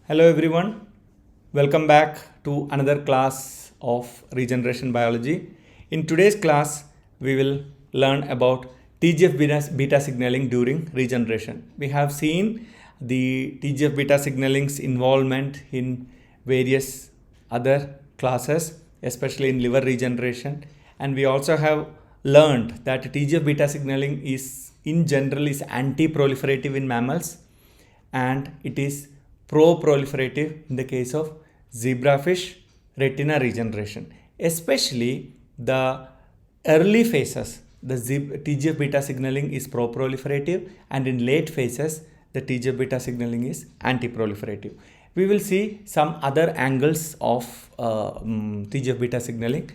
Hello everyone, welcome back to another class of regeneration biology. In today's class, we will learn about Tgf-beta signaling during regeneration. We have seen the Tgf-beta signaling's involvement in various other classes, especially in liver regeneration, and we also have learned that Tgf-beta signaling is in general is anti-proliferative in mammals and it is pro-proliferative in the case of zebrafish retina regeneration. Especially the early phases, the TGF-beta signaling is pro-proliferative, and in late phases, the TGF-beta signaling is anti-proliferative. We will see some other angles of TGF-beta signaling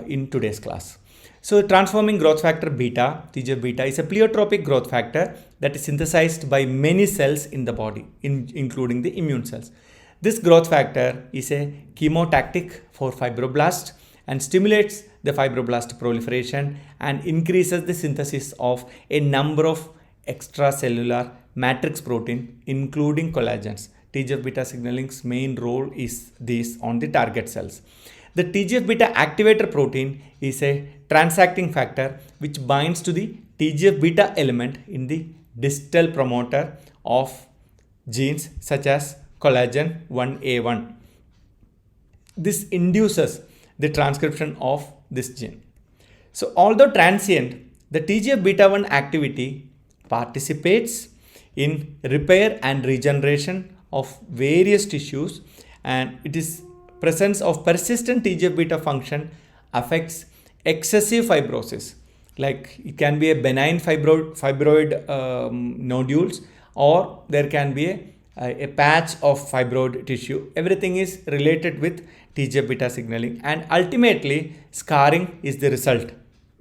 in today's class. So transforming growth factor beta, TGF-beta, is a pleiotropic growth factor that is synthesized by many cells in the body, including the immune cells. This growth factor is a chemotactic for fibroblasts and stimulates the fibroblast proliferation and increases the synthesis of a number of extracellular matrix protein, including collagens. TGF-beta signaling's main role is this on the target cells. The TGF-beta activator protein is a transacting factor which binds to the TGF-beta element in the distal promoter of genes such as collagen 1A1. This induces the transcription of this gene. So although transient, the TGF-beta 1 activity participates in repair and regeneration of various tissues, and it is presence of persistent TGF-beta function affects excessive fibrosis. Like it can be a benign fibroid nodules, or there can be a patch of fibroid tissue. Everything is related with TGF-beta signaling, and ultimately scarring is the result.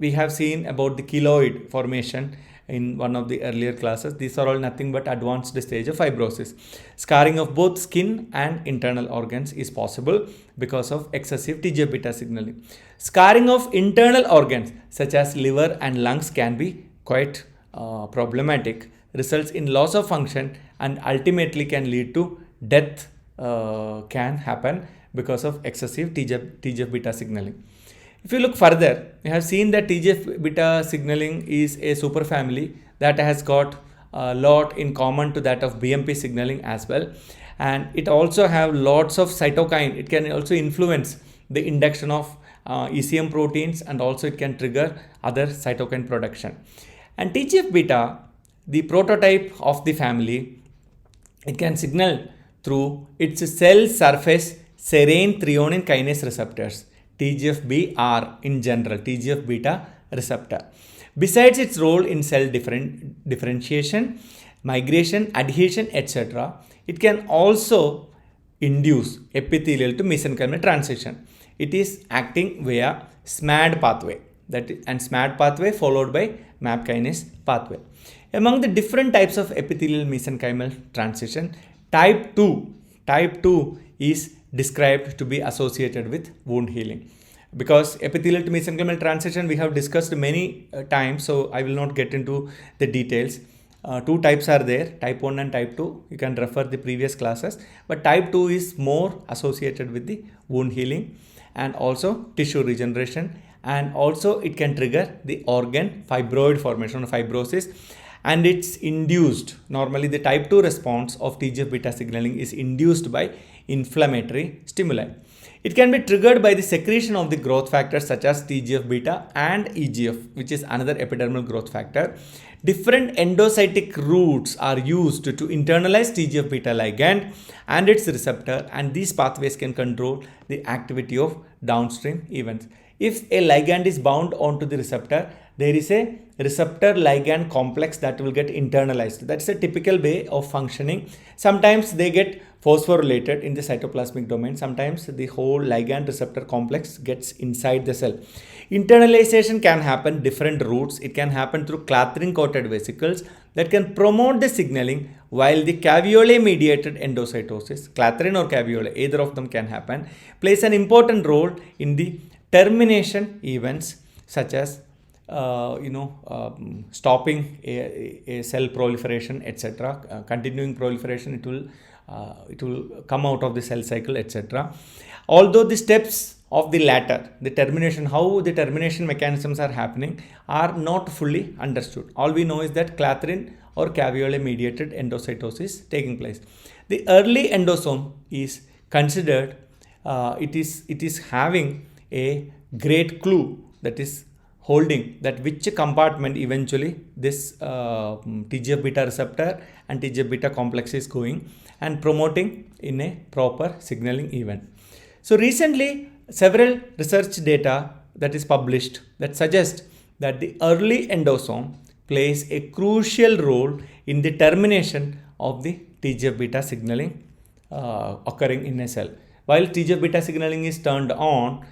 We have seen about the keloid formation in one of the earlier classes. These are all nothing but advanced stage of fibrosis. Scarring of both skin and internal organs is possible because of excessive TGF-beta signaling. Scarring of internal organs such as liver and lungs can be quite problematic, results in loss of function, and ultimately can lead to death can happen because of excessive TGF-beta signaling. If you look further, we have seen that TGF-beta signaling is a superfamily that has got a lot in common to that of BMP signaling as well. And it also have lots of cytokine. It can also influence the induction of ECM proteins, and also it can trigger other cytokine production. And TGF-beta, the prototype of the family, it can signal through its cell surface serine threonine kinase receptors. TGF-beta in general, TGF-beta receptor. Besides its role in cell differentiation, migration, adhesion, etc., it can also induce epithelial to mesenchymal transition. It is acting via Smad pathway, and Smad pathway followed by MAP kinase pathway. Among the different types of epithelial mesenchymal transition, type 2 is described to be associated with wound healing. Because epithelial to mesenchymal transition we have discussed many times, so I will not get into the details. Two types are there, type 1 and type 2. You can refer the previous classes, but type 2 is more associated with the wound healing and also tissue regeneration, and also it can trigger the organ fibroid formation or fibrosis, and it's induced. Normally the type 2 response of TGF-beta signaling is induced by inflammatory stimuli. It can be triggered by the secretion of the growth factors such as TGF-beta and EGF, which is another epidermal growth factor. Different endocytic routes are used to internalize TGF-beta ligand and its receptor, and these pathways can control the activity of downstream events. If a ligand is bound onto the receptor, there is a receptor ligand complex that will get internalized. That's a typical way of functioning. Sometimes they get phosphorylated in the cytoplasmic domain. Sometimes the whole ligand receptor complex gets inside the cell. Internalization can happen different routes. It can happen through clathrin coated vesicles that can promote the signaling, while the caveolae mediated endocytosis, clathrin or caveolae, either of them can happen, plays an important role in the termination events such as stopping a cell proliferation, etc. Continuing proliferation, it will it will come out of the cell cycle, etc. Although the steps of the latter, the termination, how the termination mechanisms are happening, are not fully understood. All we know is that clathrin or caveolae mediated endocytosis taking place. The early endosome is considered, it is having a great clue, that is holding that which compartment eventually this TGF-beta receptor and TGF-beta complex is going and promoting in a proper signaling event. So recently several research data that is published that suggest that the early endosome plays a crucial role in the termination of the TGF-beta signaling occurring in a cell. While TGF-beta signaling is turned on,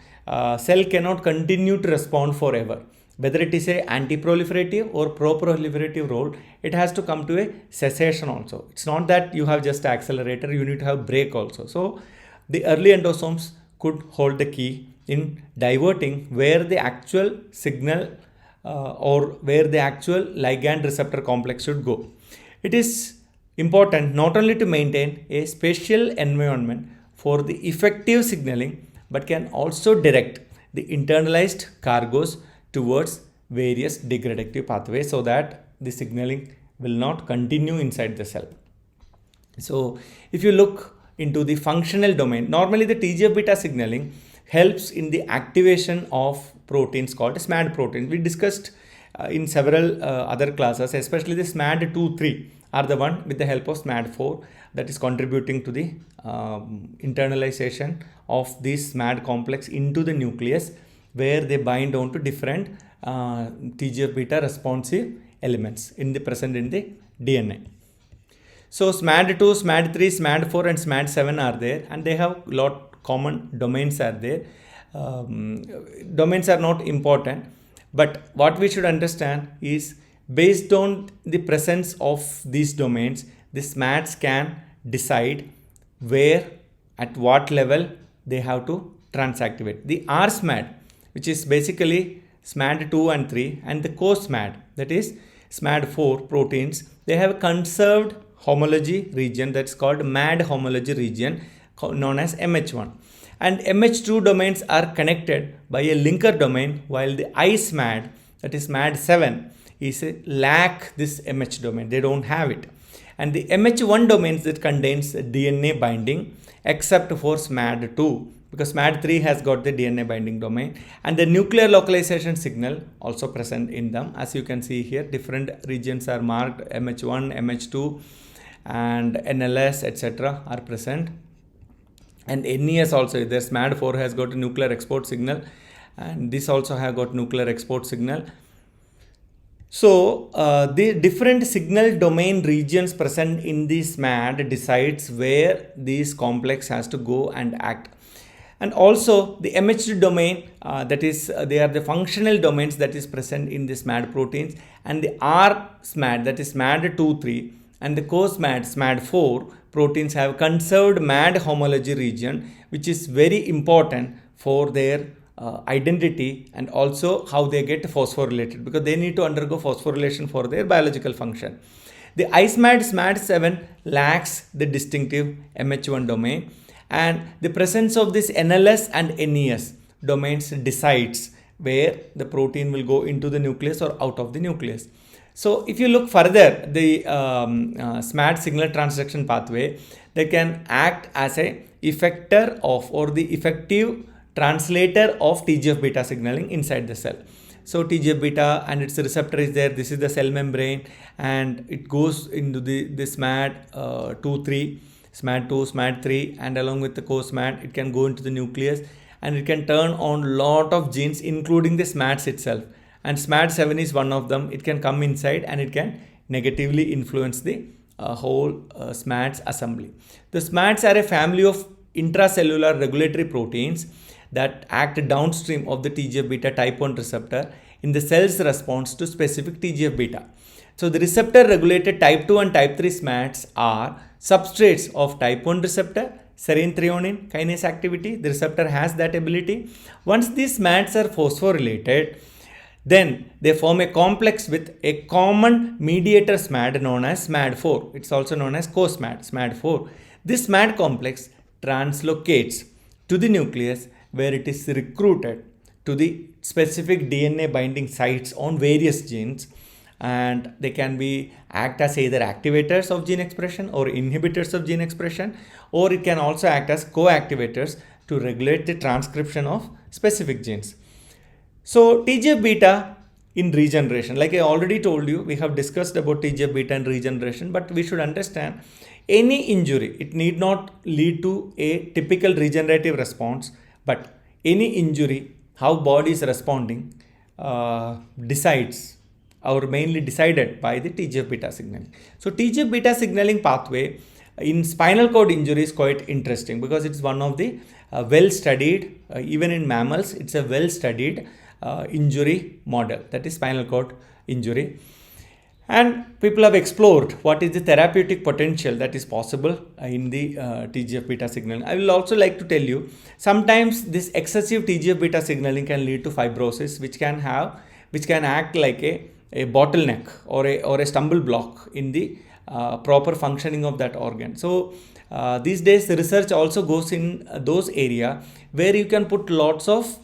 cell cannot continue to respond forever. Whether it is a anti-proliferative or pro-proliferative role, it has to come to a cessation also. It's not that you have just accelerator, you need to have brake also. So the early endosomes could hold the key in diverting where the actual signal or where the actual ligand receptor complex should go. It is important not only to maintain a spatial environment for the effective signaling, but can also direct the internalized cargoes towards various degradative pathways so that the signaling will not continue inside the cell. So if you look into the functional domain, normally the TGF-beta signaling helps in the activation of proteins called Smad proteins. We discussed in several other classes, especially the Smad 2-3 are the one with the help of Smad 4 that is contributing to the internalization of this Smad complex into the nucleus, where they bind on to different TGF-beta responsive elements present in the DNA. So SMAD2, SMAD3, SMAD4 and SMAD7 are there, and they have lot common domains are there. Domains are not important, but what we should understand is based on the presence of these domains, the SMADs can decide where, at what level they have to transactivate. The R-SMAD, which is basically SMAD 2 and 3, and the co-SMAD, that is SMAD 4 proteins, they have a conserved homology region that's called MAD homology region known as MH1. And MH2 domains are connected by a linker domain, while the I-SMAD, that is SMAD 7, is lack this MH domain. They don't have it. And the MH1 domains that contains DNA binding, except for SMAD 2, because SMAD 3 has got the DNA binding domain, and the nuclear localization signal also present in them. As you can see here, different regions are marked, MH1, MH2 and NLS, etc. are present. And NES also, the SMAD 4 has got a nuclear export signal, and this also have got nuclear export signal. So the different signal domain regions present in the SMAD decides where this complex has to go and act. And also the MH2 domain, that is they are the functional domains that is present in the SMAD proteins, and the R-SMAD, that is SMAD 2-3, and the co-SMAD, SMAD 4 proteins have conserved MAD homology region, which is very important for their identity and also how they get phosphorylated, because they need to undergo phosphorylation for their biological function. The I-SMAD, SMAD 7 lacks the distinctive MH1 domain, and the presence of this NLS and NES domains decides where the protein will go into the nucleus or out of the nucleus. So if you look further, the SMAD signal transduction pathway, they can act as a effector of, or the effective translator of TGF-beta signaling inside the cell. So TGF-beta and its receptor is there. This is the cell membrane, and it goes into the SMAD 2-3, SMAD 2, SMAD 3, and along with the co-SMAD, it can go into the nucleus, and it can turn on lot of genes, including the SMADs itself. And SMAD 7 is one of them. It can come inside and it can negatively influence the whole SMADs assembly. The SMADs are a family of intracellular regulatory proteins that act downstream of the TGF-beta type 1 receptor in the cell's response to specific TGF-beta. So the receptor regulated type 2 and type 3 SMADs are substrates of type 1 receptor, serine threonine kinase activity. The receptor has that ability. Once these SMADs are phosphorylated, then they form a complex with a common mediator SMAD known as SMAD 4. It's also known as co-SMAD, SMAD 4. This Smad complex translocates to the nucleus where it is recruited to the specific DNA binding sites on various genes, and they can be act as either activators of gene expression or inhibitors of gene expression, or it can also act as co-activators to regulate the transcription of specific genes. So TGF-beta in regeneration, like I already told you, we have discussed about TGF-beta and regeneration, but we should understand any injury, it need not lead to a typical regenerative response, but any injury, how body is responding, decides or mainly decided by the TGF-beta signaling. So TGF-beta signaling pathway in spinal cord injury is quite interesting because it's one of the well studied, even in mammals, it's a well studied injury model, that is spinal cord injury. And people have explored what is the therapeutic potential that is possible in the TGF-beta signaling. I will also like to tell you, sometimes this excessive TGF-beta signaling can lead to fibrosis, which can act like a bottleneck or a stumble block in the proper functioning of that organ. So these days the research also goes in those areas where you can put lots of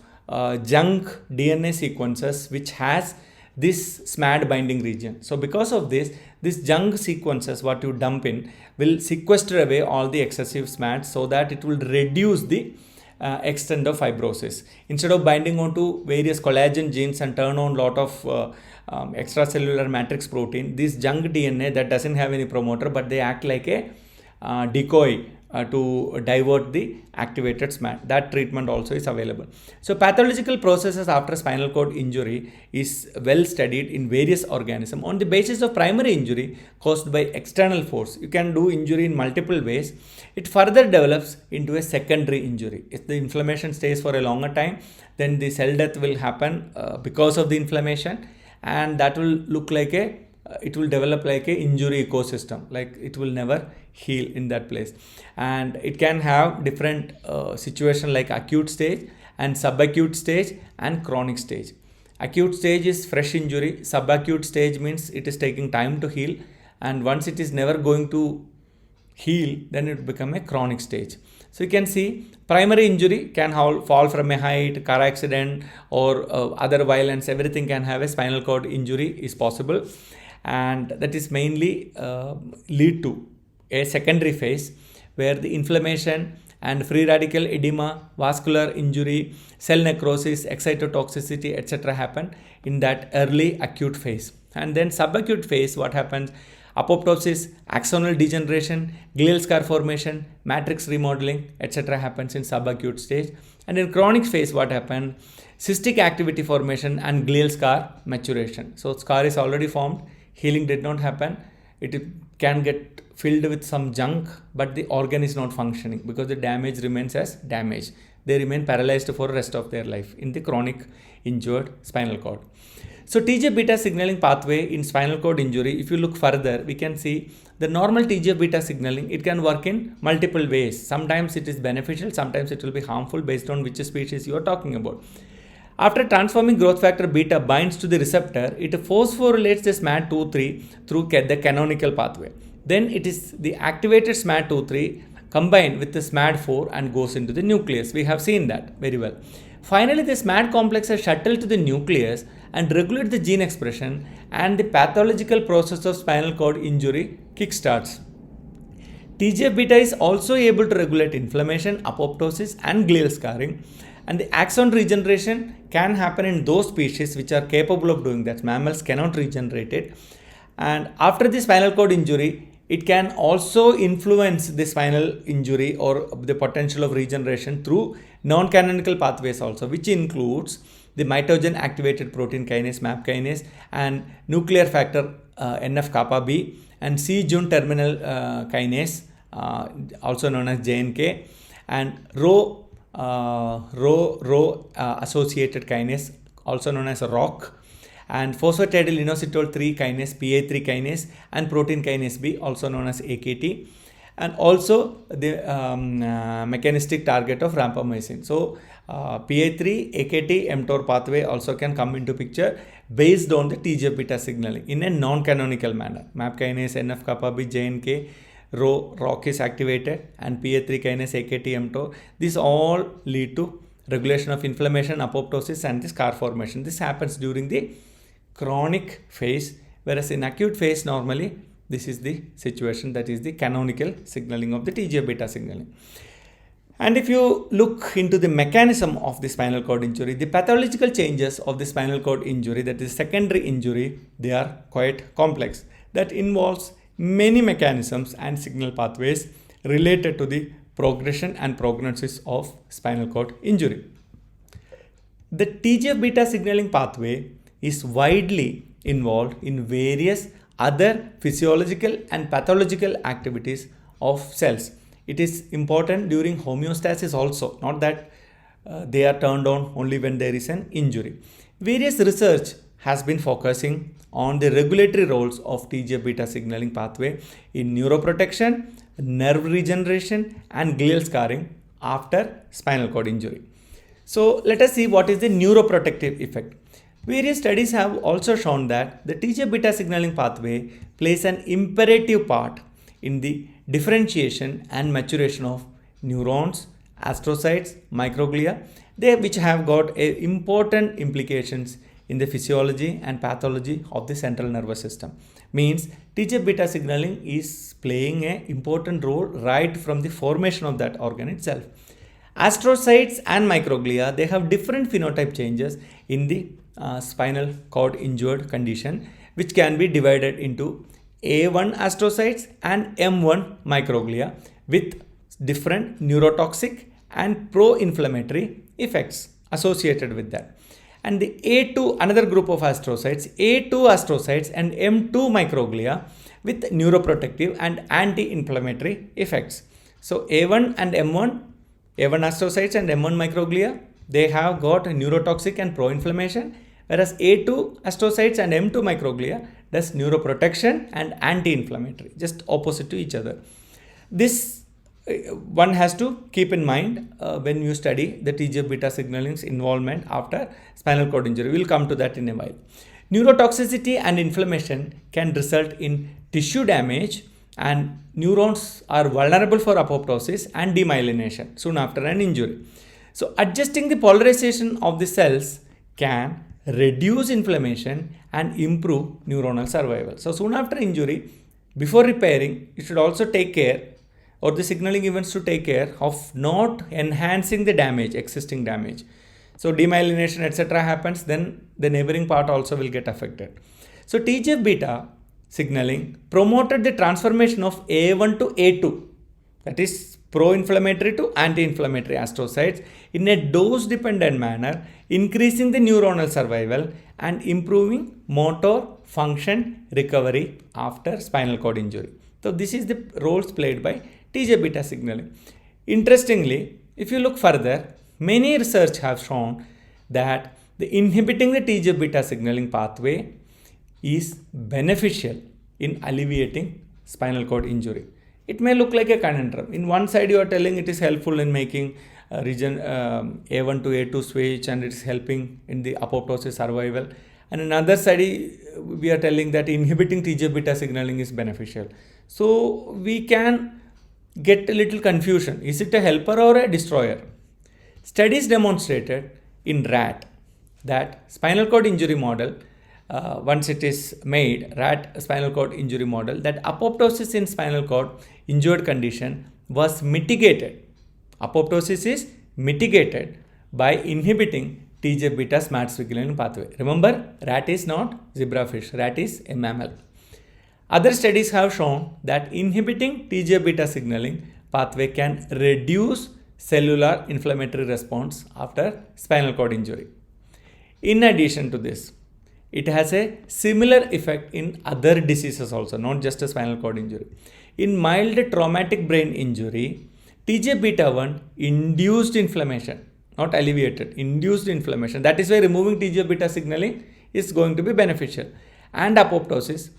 junk DNA sequences which has this Smad binding region. So because of this junk sequences what you dump in will sequester away all the excessive Smad, so that it will reduce the extent of fibrosis. Instead of binding onto various collagen genes and turn on lot of extracellular matrix protein, this junk DNA that doesn't have any promoter, but they act like a decoy to divert the activated Smad. That treatment also is available. So pathological processes after spinal cord injury is well studied in various organisms. On the basis of primary injury caused by external force, you can do injury in multiple ways. It further develops into a secondary injury. If the inflammation stays for a longer time, then the cell death will happen because of the inflammation, and that will look like it will develop like a injury ecosystem, like it will never heal in that place. And it can have different situation like acute stage and subacute stage and chronic stage. Acute stage is fresh injury, subacute stage means it is taking time to heal, and once it is never going to heal, then it will become a chronic stage. So you can see primary injury can fall from a height, car accident, or other violence, everything can have a spinal cord injury is possible, and that is mainly lead to a secondary phase where the inflammation and free radical edema, vascular injury, cell necrosis, excitotoxicity, etc. happen in that early acute phase. And then subacute phase, what happens? Apoptosis, axonal degeneration, glial scar formation, matrix remodeling, etc. happens in subacute stage. And in chronic phase, what happens? Cystic activity formation and glial scar maturation. So scar is already formed, healing did not happen. It can get filled with some junk, but the organ is not functioning because the damage remains as damage. They remain paralyzed for the rest of their life in the chronic injured spinal cord. So TGF-beta signaling pathway in spinal cord injury, if you look further, we can see the normal TGF-beta signaling, it can work in multiple ways. Sometimes it is beneficial, sometimes it will be harmful based on which species you are talking about. After transforming growth factor beta binds to the receptor, it phosphorylates the SMAD2/3 through the canonical pathway. Then it is the activated SMAD2/3 combined with the SMAD4 and goes into the nucleus. We have seen that very well. Finally, the Smad complex is shuttled to the nucleus and regulate the gene expression, and the pathological process of spinal cord injury kickstarts. TGF-beta is also able to regulate inflammation, apoptosis, and glial scarring, and the axon regeneration can happen in those species which are capable of doing that. Mammals cannot regenerate it. And after the spinal cord injury, it can also influence the spinal injury or the potential of regeneration through non-canonical pathways also, which includes the mitogen activated protein kinase MAP kinase and nuclear factor NF-kappa B and C-Jun terminal kinase also known as JNK, and Rho associated kinase also known as ROCK, and phosphatidylinositol 3 kinase PA3 kinase and protein kinase B also known as AKT, and also the mechanistic target of rapamycin. So PA3, AKT, mTOR pathway also can come into picture based on the TGF-beta signaling in a non-canonical manner. MAP kinase, NF-kappa B, JNK, ROC is activated, and PA3 kinase, AKT, mTOR. These all lead to regulation of inflammation, apoptosis, and the scar formation. This happens during the chronic phase, whereas in acute phase, normally this is the situation, that is the canonical signaling of the TGF-beta signaling. And if you look into the mechanism of the spinal cord injury, the pathological changes of the spinal cord injury, that is secondary injury, they are quite complex. That involves many mechanisms and signal pathways related to the progression and prognosis of spinal cord injury. The TGF-beta signaling pathway is widely involved in various other physiological and pathological activities of cells. It is important during homeostasis also, not that they are turned on only when there is an injury. Various research has been focusing on the regulatory roles of TGF-beta signaling pathway in neuroprotection, nerve regeneration, and glial scarring after spinal cord injury. So let us see what is the neuroprotective effect. Various studies have also shown that the TGF-beta signaling pathway plays an imperative part in the differentiation and maturation of neurons, astrocytes, microglia, which have got important implications in the physiology and pathology of the central nervous system. Means TGF-beta signaling is playing an important role right from the formation of that organ itself. Astrocytes and microglia, they have different phenotype changes in the spinal cord injured condition, which can be divided into A1 astrocytes and M1 microglia with different neurotoxic and pro-inflammatory effects associated with that. And the A2, another group of astrocytes, A2 astrocytes and M2 microglia with neuroprotective and anti-inflammatory effects. So A1 and M1, A1 astrocytes and M1 microglia, they have got neurotoxic and pro-inflammation, whereas A2 astrocytes and M2 microglia does neuroprotection and anti-inflammatory, just opposite to each other. This one has to keep in mind when you study the TGF-beta signaling's involvement after spinal cord injury. We'll come to that in a while. Neurotoxicity and inflammation can result in tissue damage, and neurons are vulnerable for apoptosis and demyelination soon after an injury. So adjusting the polarization of the cells can reduce inflammation and improve neuronal survival. So soon after injury, before repairing, you should also take care, or the signaling events to take care of not enhancing the damage, existing damage. So demyelination, etc. happens, then the neighboring part also will get affected. So TGF-beta signaling promoted the transformation of A1 to A2, that is pro-inflammatory to anti-inflammatory astrocytes in a dose-dependent manner, increasing the neuronal survival and improving motor function recovery after spinal cord injury. So this is the roles played by TGF-beta signaling. Interestingly, if you look further, many research have shown that inhibiting the TGF-beta signaling pathway is beneficial in alleviating spinal cord injury. It may look like a conundrum. In one side, you are telling it is helpful in making region A1 to A2 switch, and it is helping in the apoptosis survival. And on another side, we are telling that inhibiting TGF-beta signaling is beneficial. So we can get a little confusion. Is it a helper or a destroyer? Studies demonstrated in rat that spinal cord injury model, once it is made, rat spinal cord injury model, that apoptosis in spinal cord injured condition was mitigated. Apoptosis is mitigated by inhibiting TGF-beta Smad signaling pathway. Remember, rat is not zebrafish, rat is a mammal. Other studies have shown that inhibiting TGF-beta signaling pathway can reduce cellular inflammatory response after spinal cord injury. In addition to this, it has a similar effect in other diseases also, not just a spinal cord injury. In mild traumatic brain injury, TGF-beta 1 induced inflammation, not alleviated, induced inflammation. That is why removing TGF-beta signaling is going to be beneficial. And apoptosis,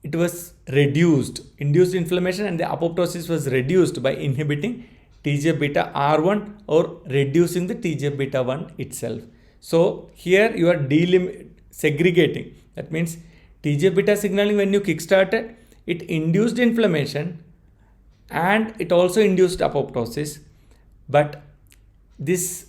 it was reduced, induced inflammation, and the apoptosis was reduced by inhibiting TGF-beta R1 or reducing the TGF-beta 1 itself. So here you are segregating. That means TGF-beta signaling, when you kickstarted, it induced inflammation and it also induced apoptosis, but this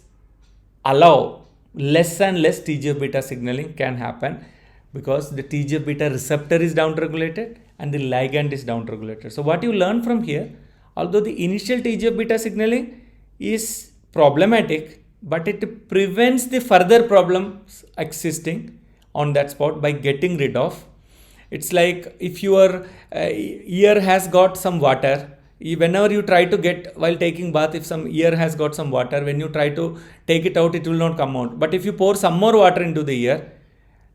allow less and less TGF-beta signaling can happen because the TGF-beta receptor is downregulated and the ligand is downregulated. So what you learn from here, although the initial TGF-beta signaling is problematic, but it prevents the further problems existing on that spot by getting rid of. It's like if your ear has got some water, whenever you try to get, while taking bath, if some ear has got some water, when you try to take it out, it will not come out. But if you pour some more water into the ear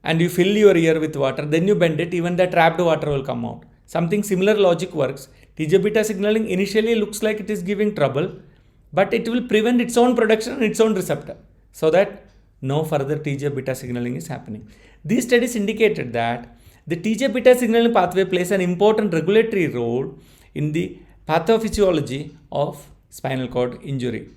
and you fill your ear with water, then you bend it, even the trapped water will come out. Something similar logic works. TGF-beta signaling initially looks like it is giving trouble, but it will prevent its own production and its own receptor, so that no further TGF-beta signaling is happening. These studies indicated that the TGF-beta signaling pathway plays an important regulatory role in the pathophysiology of spinal cord injury.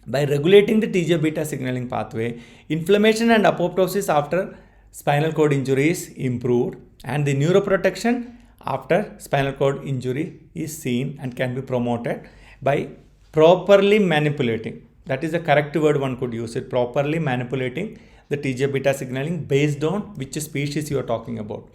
By regulating the TGF-beta signaling pathway, inflammation and apoptosis after spinal cord injury is improved, and the neuroprotection after spinal cord injury is seen and can be promoted by properly manipulating. That is the correct word one could use it, properly manipulating the TGF-beta signaling based on which species you are talking about.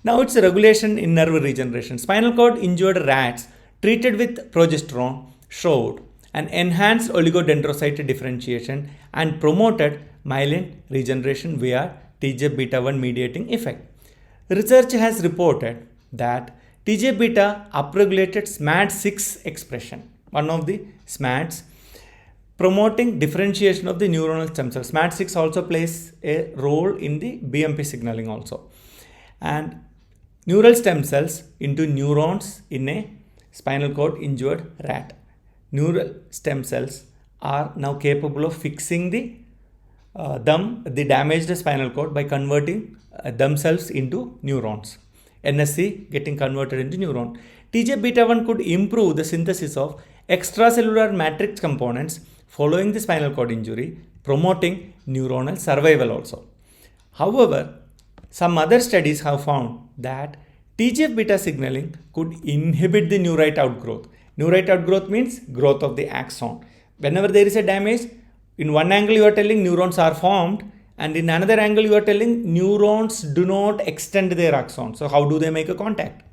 Now it's a regulation in nerve regeneration. Spinal cord injured rats treated with progesterone showed an enhanced oligodendrocyte differentiation and promoted myelin regeneration via TGF-beta 1 mediating effect. Research has reported that TGF-beta upregulated Smad6 expression, one of the Smads, promoting differentiation of the neuronal stem cells. Smad6 also plays a role in the BMP signaling also. And neural stem cells into neurons in a spinal cord injured rat. Neural stem cells are now capable of fixing the damaged spinal cord by converting themselves into neurons. NSC getting converted into neuron. TGF-beta 1 could improve the synthesis of extracellular matrix components following the spinal cord injury, promoting neuronal survival also. However, some other studies have found that TGF-beta signaling could inhibit the neurite outgrowth. Neurite outgrowth means growth of the axon. Whenever there is a damage, in one angle you are telling neurons are formed, and in another angle you are telling neurons do not extend their axon. So how do they make a contact?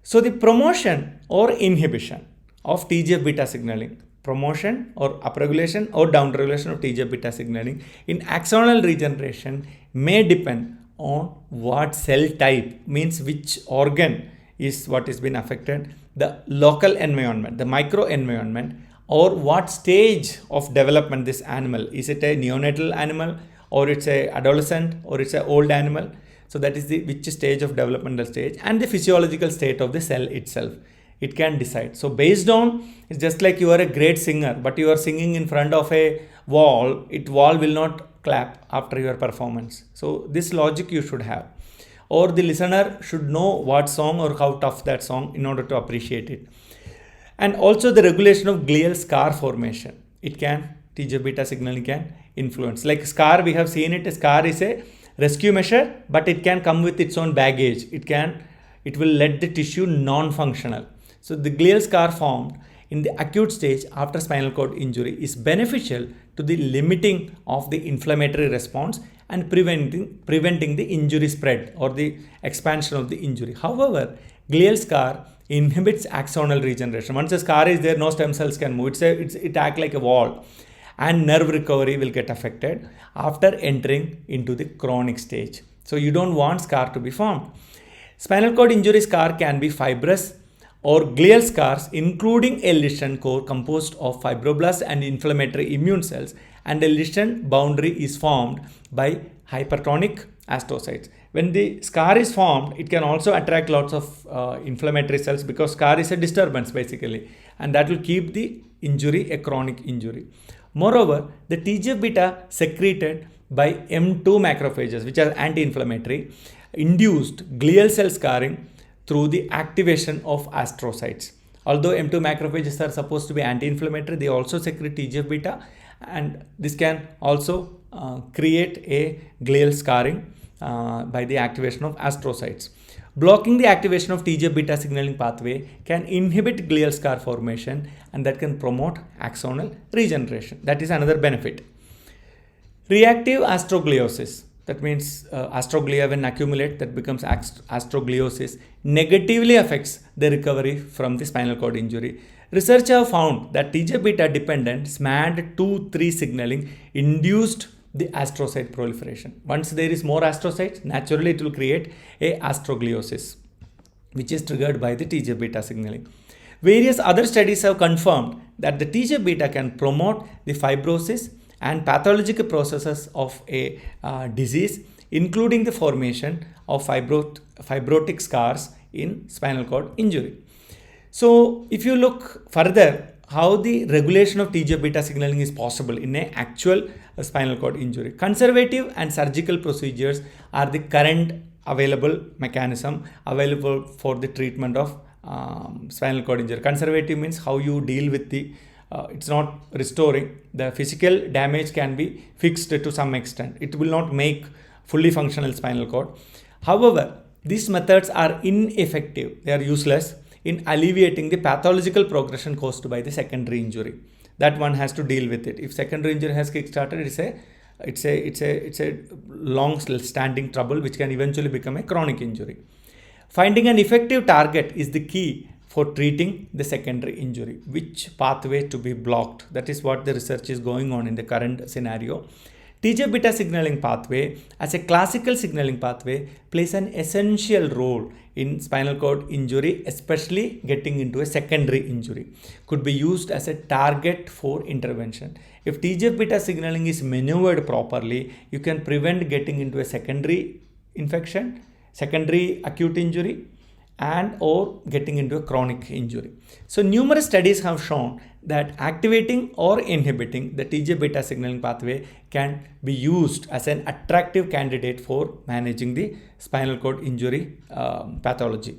So the promotion or inhibition of TGF-beta signaling, promotion or upregulation or downregulation of TGF-beta signaling in axonal regeneration may depend on what cell type, means which organ is what is being affected, the local environment, the microenvironment, or what stage of development this animal. Is it a neonatal animal, or it's a adolescent, or it's an old animal? So that is the which stage of developmental stage, and the physiological state of the cell itself. It can decide. So based on, it's just like you are a great singer, but you are singing in front of a wall, wall will not clap after your performance. So this logic you should have. Or the listener should know what song or how tough that song in order to appreciate it. And also the regulation of glial scar formation. It can, TGF-beta signaling can influence. Like scar, we have seen it, a scar is a rescue measure, but it can come with its own baggage. It will let the tissue non-functional. So the glial scar formed in the acute stage after spinal cord injury is beneficial to the limiting of the inflammatory response and preventing the injury spread or the expansion of the injury. However, glial scar inhibits axonal regeneration. Once a scar is there, no stem cells can move. It acts like a wall, and nerve recovery will get affected after entering into the chronic stage. So you don't want scar to be formed. Spinal cord injury scar can be fibrous or glial scars, including a lesion core composed of fibroblasts and inflammatory immune cells, and a lesion boundary is formed by hypertonic astrocytes. When the scar is formed, it can also attract lots of inflammatory cells, because scar is a disturbance basically, and that will keep the injury a chronic injury. Moreover, the TGF-beta secreted by M2 macrophages, which are anti-inflammatory, induced glial cell scarring through the activation of astrocytes. Although M2 macrophages are supposed to be anti-inflammatory, they also secrete TGF-beta, and this can also create a glial scarring by the activation of astrocytes. Blocking the activation of TGF-beta signaling pathway can inhibit glial scar formation, and that can promote axonal regeneration. That is another benefit. Reactive astrogliosis, that means astroglia when accumulate, that becomes astrogliosis, negatively affects the recovery from the spinal cord injury. Researchers have found that TGF-beta dependent SMAD2/3 signaling induced the astrocyte proliferation. Once there is more astrocytes, naturally it will create a astrogliosis, which is triggered by the TGF-beta signaling. Various other studies have confirmed that the TGF-beta can promote the fibrosis and pathological processes of a disease, including the formation of fibrotic scars in spinal cord injury. So if you look further, how the regulation of TGF-beta signaling is possible in an actual spinal cord injury. Conservative and surgical procedures are the current available mechanism available for the treatment of spinal cord injury. Conservative means how you deal with the it's not restoring. The physical damage can be fixed to some extent. It will not make fully functional spinal cord. However, these methods are ineffective. They are useless in alleviating the pathological progression caused by the secondary injury. That one has to deal with it. If secondary injury has kick-started, it's a long-standing trouble which can eventually become a chronic injury. Finding an effective target is the key for treating the secondary injury. Which pathway to be blocked? That is what the research is going on in the current scenario. TGF-beta signaling pathway, as a classical signaling pathway, plays an essential role in spinal cord injury, especially getting into a secondary injury. Could be used as a target for intervention. If TGF-beta signaling is maneuvered properly, you can prevent getting into a secondary infection, secondary acute injury, and or getting into a chronic injury. So numerous studies have shown that activating or inhibiting the TGF-beta signaling pathway can be used as an attractive candidate for managing the spinal cord injury pathology.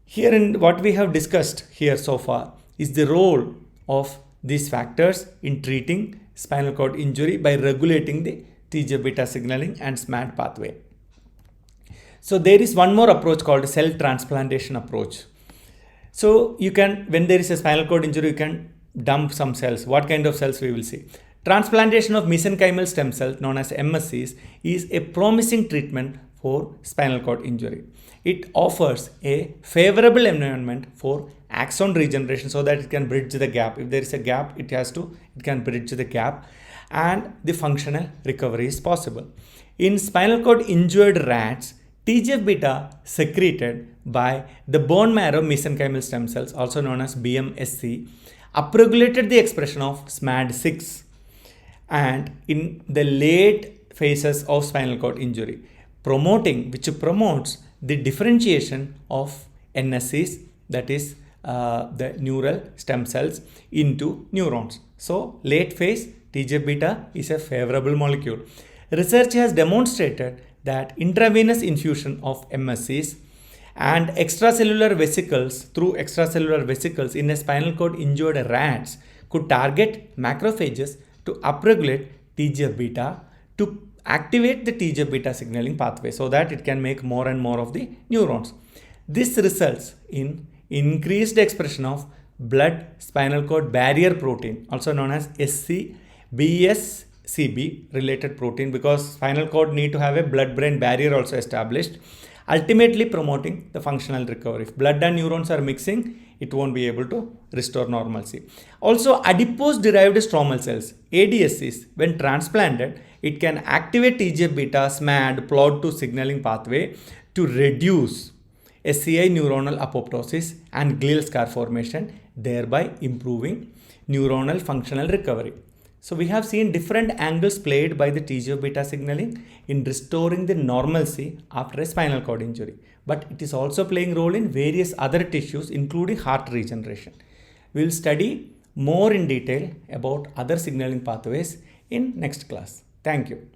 Here, in what we have discussed here so far is the role of these factors in treating spinal cord injury by regulating the TGF-beta signaling and SMAD pathway. So there is one more approach called cell transplantation approach. So you can, when there is a spinal cord injury, you can dump some cells. What kind of cells we will see? Transplantation of mesenchymal stem cells, known as MSCs, is a promising treatment for spinal cord injury. It offers a favorable environment for axon regeneration so that it can bridge the gap. If there is a gap, it can bridge the gap, and the functional recovery is possible. In spinal cord injured rats, TGF-beta secreted by the bone marrow mesenchymal stem cells, also known as BMSC, upregulated the expression of SMAD6 and in the late phases of spinal cord injury, which promotes the differentiation of NSCs, that is the neural stem cells, into neurons. So late phase TGF-beta is a favorable molecule. Research has demonstrated that intravenous infusion of MSCs and extracellular vesicles in a spinal cord injured rats could target macrophages to upregulate TGF-beta to activate the TGF-beta signaling pathway so that it can make more and more of the neurons. This results in increased expression of blood spinal cord barrier protein, also known as BSCB related protein, because spinal cord need to have a blood-brain barrier also established, ultimately promoting the functional recovery. If blood and neurons are mixing, it won't be able to restore normalcy. Also, adipose-derived stromal cells, ADSCs, when transplanted, it can activate TGF-beta, SMAD, PLOD2 signaling pathway to reduce SCI neuronal apoptosis and glial scar formation, thereby improving neuronal functional recovery. So we have seen different angles played by the TGF-beta signaling in restoring the normalcy after a spinal cord injury. But it is also playing a role in various other tissues, including heart regeneration. We will study more in detail about other signaling pathways in next class. Thank you.